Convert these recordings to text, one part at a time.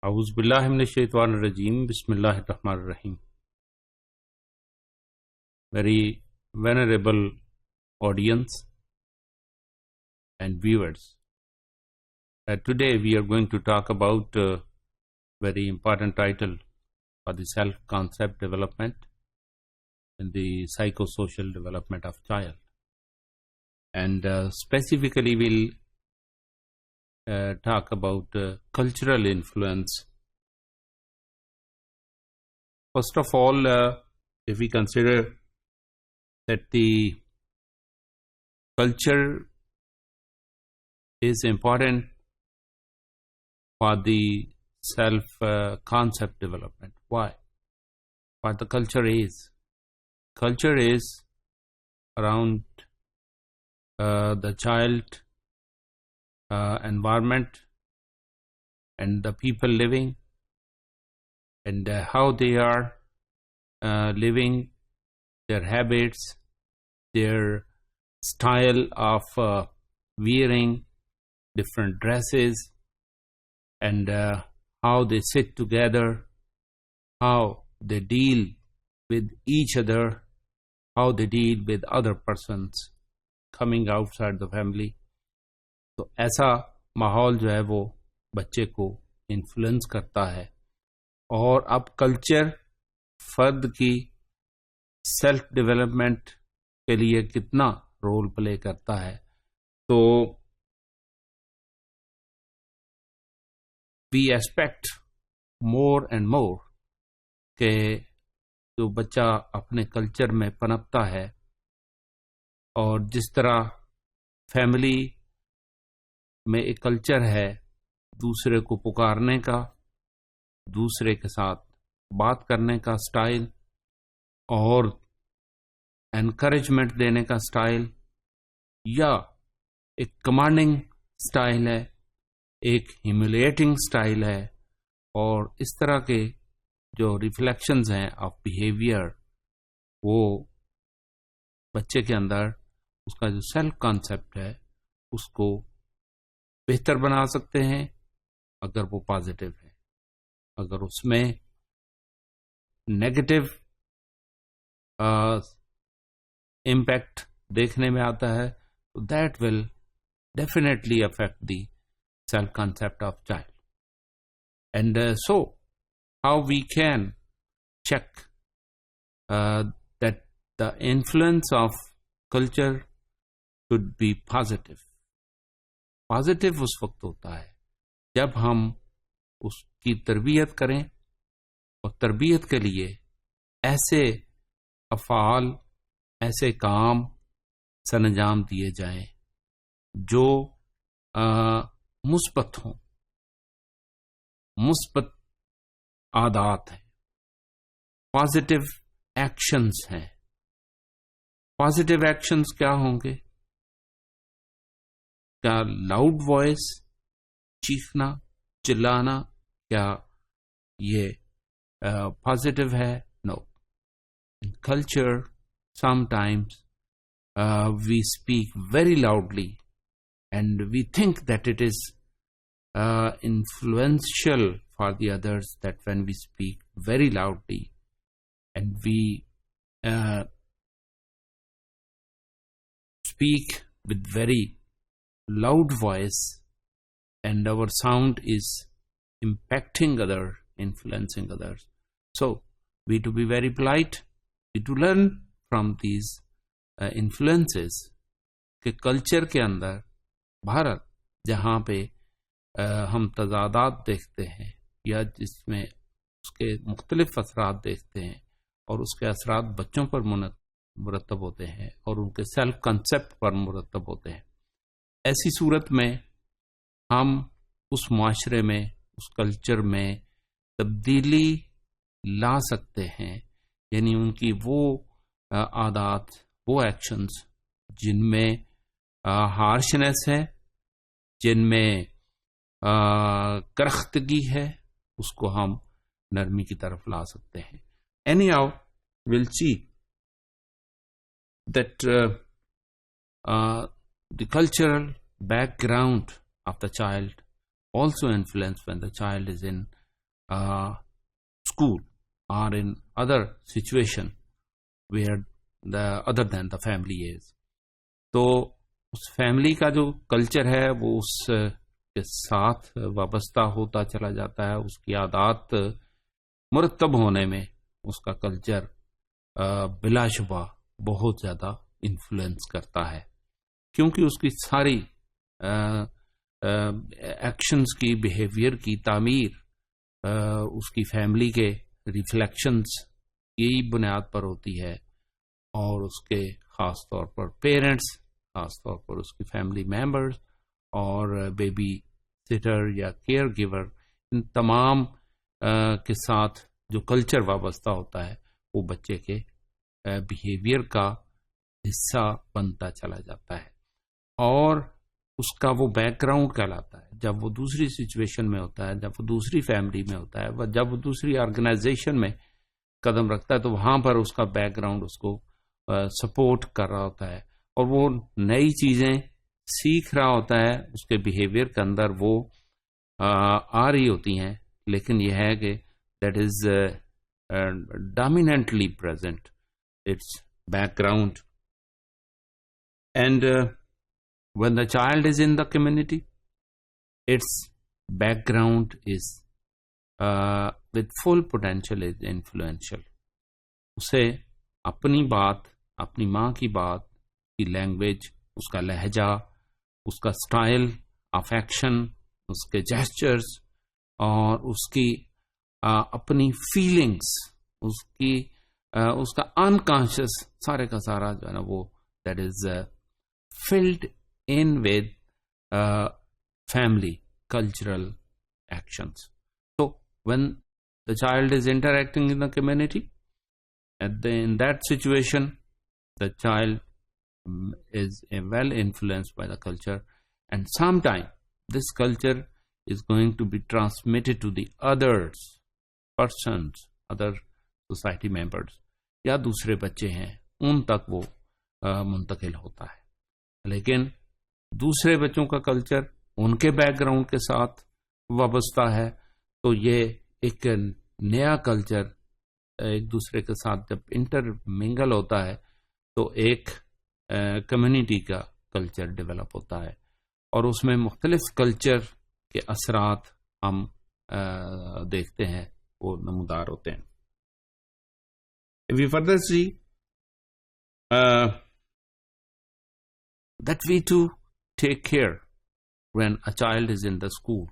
A'udhu billahi minash shaitanir rajim. Bismillahir Rahmanir Rahim. Very venerable audience and viewers. Today we are going to talk about very important title for the self-concept development and the psychosocial development of child. And specifically we'll talk about cultural influence. First of all, if we consider that the culture is important for the self-concept development. Why? What the culture is? Culture is around the child environment and the people living and how they are living, their habits, their style of wearing different dresses, and how they sit together, how they deal with each other, how they deal with other persons coming outside the family. तो ऐसा माहौल जो है वो बच्चे को influence करता है. और अब कल्चर फर्द की सेल्फ डेवलपमेंट के लिए कितना रोल प्ले करता है. तो we expect more and more कि जो बच्चा अपने कल्चर में पनपता है और जिस तरह फैमिली में एक कल्चर है दूसरे को पुकारने का, दूसरे के साथ बात करने का स्टाइल और एनकरेजमेंट देने का स्टाइल, या एक कमांडिंग स्टाइल है, एक ह्यूमिलिएटिंग स्टाइल है, और इस तरह के जो रिफ्लेक्शंस हैं ऑफ बिहेवियर वो बच्चे के अंदर उसका जो सेल्फ कॉन्सेप्ट है उसको बेहतर बना सकते हैं अगर वो पॉजिटिव है. अगर उसमें नेगेटिव इम्पैक्ट देखने में आता है तो that will definitely affect the self concept of child. And so how we can check that the influence of culture should be positive. Positive उस वक्त होता है जब हम उसकी तरबियत करें और तरबियत के लिए ऐसे अफ़ाल, ऐसे काम सरंजाम दिए जाएं जो मुस्बत हों, मुस्बत आदात हैं, पॉजिटिव एक्शंस हैं. पॉजिटिव एक्शंस क्या होंगे? क्या लाउड वॉइस, चीखना, चिल्लाना, क्या ये पॉजिटिव है? No. In culture sometimes we speak very loudly and we think that it is influential for the others, that when we speak very loudly and we speak with very loud voice and our sound is impacting others, influencing others. So we to be very polite, we to learn from these influences कि culture के अंदर भारत जहाँ पे हम तजादात देखते हैं या जिसमें उसके मुख्तलिफ असरात देखते हैं और उसके असरात बच्चों पर मुरतब होते हैं और उनके सेल्फ कंसेप्ट पर मुरतब होते हैं, ऐसी सूरत में हम उस माशरे में, उस कल्चर में तब्दीली ला सकते हैं. यानी उनकी वो आदात, वो एक्शंस जिनमें हार्शनेस है, जिनमें करख्तगी है, उसको हम नरमी की तरफ ला सकते हैं. Anyhow, we'll see that the cultural background of the child also influence when the child is in school or in other situation where the other than the family is. तो उस फैमिली का जो कल्चर है वो उस के साथ वाबस्ता होता चला जाता है, उसकी आदत मुरतब होने में उसका कल्चर बिलाशुबा बहुत ज़्यादा इन्फ्लुएंस करता है, क्योंकि उसकी सारी एक्शंस की, बिहेवियर की तामीर उसकी फैमिली के रिफ्लेक्शंस यही बुनियाद पर होती है, और उसके ख़ास तौर पर पेरेंट्स, ख़ास तौर पर उसकी फैमिली मेंबर्स और बेबी सिटर या केयर गिवर, इन तमाम के साथ जो कल्चर वाबस्ता होता है वो बच्चे के बिहेवियर का हिस्सा बनता चला जाता है, और उसका वो बैकग्राउंड कहलाता है। जब वो दूसरी सिचुएशन में होता है, जब वो दूसरी फैमिली में होता है, जब वो दूसरी ऑर्गेनाइजेशन में कदम रखता है, तो वहाँ पर उसका बैकग्राउंड उसको सपोर्ट कर रहा होता है, और वो नई चीज़ें सीख रहा होता है, उसके बिहेवियर के अंदर वो आ रही होती हैं, लेकिन यह है कि that is dominantly present, its background. And when the child is in the community, its background is with full potential is influential. उसे अपनी बात, अपनी माँ की बात की लैंग्वेज, उसका लहजा, उसका स्टाइल ऑफ एक्शन, उसके जेस्चर्स और उसकी अपनी फीलिंग्स, उसका अनकॉन्शियस सारे का सारा जो है ना वो that is filled in with family cultural actions. So when the child is interacting in the community, in that situation the child is well influenced by the culture, and sometime this culture is going to be transmitted to the others persons, other society members, या दूसरे बच्चे हैं उन तक वो मुंतकिल होता है. लेकिन दूसरे बच्चों का कल्चर उनके बैकग्राउंड के साथ वाबस्ता है, तो ये एक नया कल्चर एक दूसरे के साथ जब इंटरमिंगल होता है तो एक कम्युनिटी का कल्चर डेवलप होता है, और उसमें मुख्तलिफ कल्चर के असरात हम देखते हैं, वो नमूदार होते हैं. If we further see that we too take care when a child is in the school,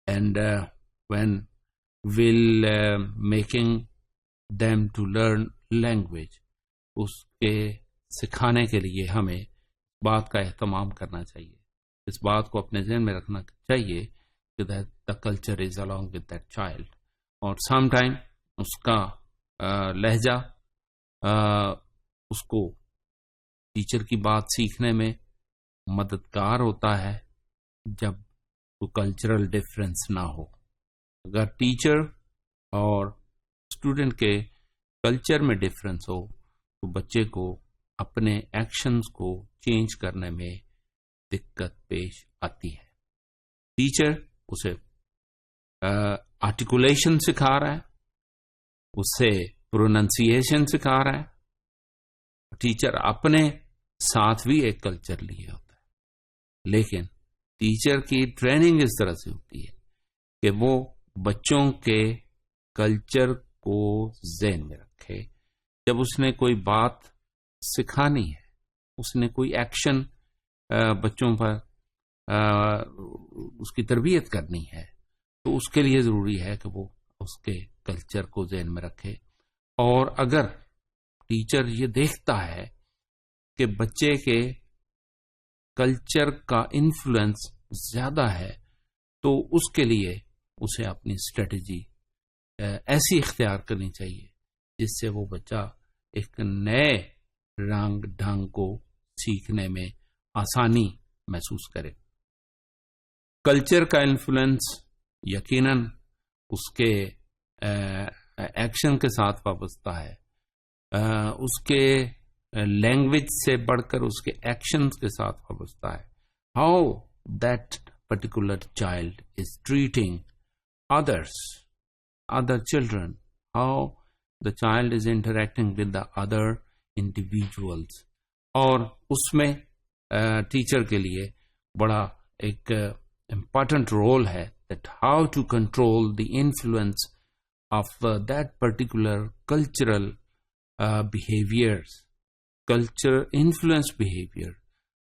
and when we'll making them to learn language, उसके सिखाने के लिए हमें बात का एहतमाम करना चाहिए, इस बात को अपने ज़हन में रखना चाहिए कि the culture is along with that child. और समटाइम उसका लहजा उसको टीचर की बात सीखने में मददगार होता है जब वो कल्चरल डिफरेंस ना हो. अगर टीचर और स्टूडेंट के कल्चर में डिफरेंस हो तो बच्चे को अपने एक्शंस को चेंज करने में दिक्कत पेश आती है. टीचर उसे आर्टिकुलेशन सिखा रहा है, उसे प्रोनाउंसिएशन सिखा रहा है. टीचर अपने साथ भी एक कल्चर लिए होता है, लेकिन टीचर की ट्रेनिंग इस तरह से होती है कि वो बच्चों के कल्चर को ज़हन में रखे. जब उसने कोई बात सिखानी है, उसने कोई एक्शन बच्चों पर उसकी तरबियत करनी है, तो उसके लिए ज़रूरी है कि वो उसके कल्चर को ज़हन में रखे. और अगर टीचर ये देखता है कि बच्चे के कल्चर का इन्फ्लुएंस ज़्यादा है, तो उसके लिए उसे अपनी स्ट्रेटजी ऐसी इख्तियार करनी चाहिए जिससे वो बच्चा एक नए रंग ढंग को सीखने में आसानी महसूस करे. कल्चर का इन्फ्लुएंस यकीनन उसके एक्शन के साथ वाबस्ता है, उसके लैंग्वेज से बढ़कर उसके एक्शंस के साथ वाबस्ता है. How that particular child is treating others other children, how the child is interacting with the other individuals. और उसमें टीचर के लिए बड़ा एक important role है that how to control the influence of that particular cultural behaviors, culture influence behavior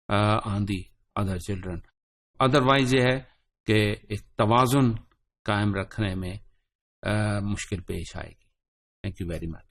on the other children. Otherwise ये है कि एक तवाज़ुन कायम रखने में मुश्किल पेश आएगी. Thank you very much.